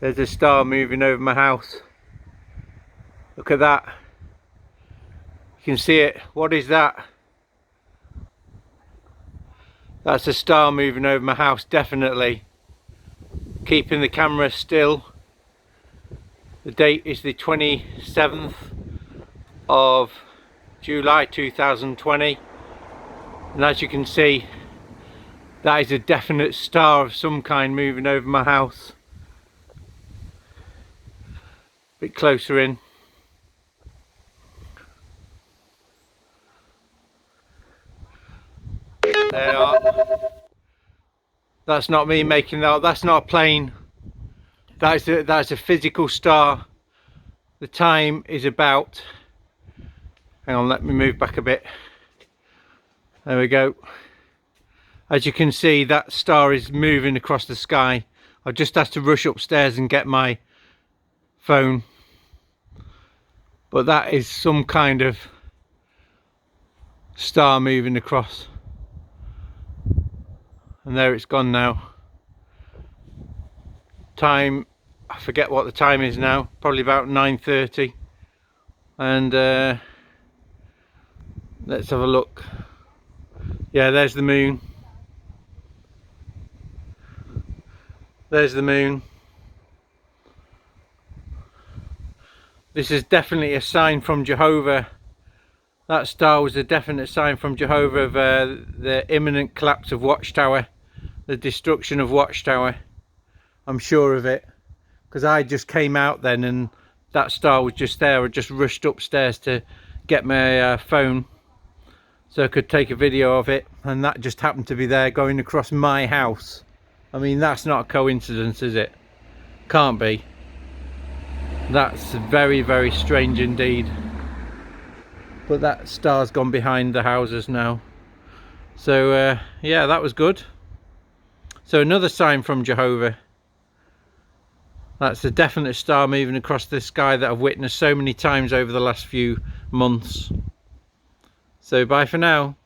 There's a star moving over my house. Look at that. You can see it. What is that? That's a star moving over my house, definitely. Keeping the camera still. The date is the 27th of July 2020. And as you can see, that is a definite star of some kind moving over my house. A bit closer in. There they are. That's not me making that. That's not a plane. That's a physical star. The time is about, hang on, let me move back a bit. There we go. As you can see, that star is moving across the sky. I just had to rush upstairs and get my phone. But that is some kind of star moving across. And there it's gone now. Time, I forget what the time is now, probably about 9:30. And let's have a look. Yeah, there's the moon. There's the moon. This is definitely a sign from Jehovah. That star was a definite sign from Jehovah of the imminent collapse of Watchtower, the destruction of Watchtower. I'm sure of it, because I just came out then and that star was just there. I just rushed upstairs to get my phone so I could take a video of it, and that just happened to be there going across my house. I mean, that's not a coincidence, is it? Can't be. That's very, very strange indeed. But that star's gone behind the houses now. So yeah, that was good. So another sign from Jehovah. That's a definite star moving across the sky that I've witnessed so many times over the last few months. So bye for now.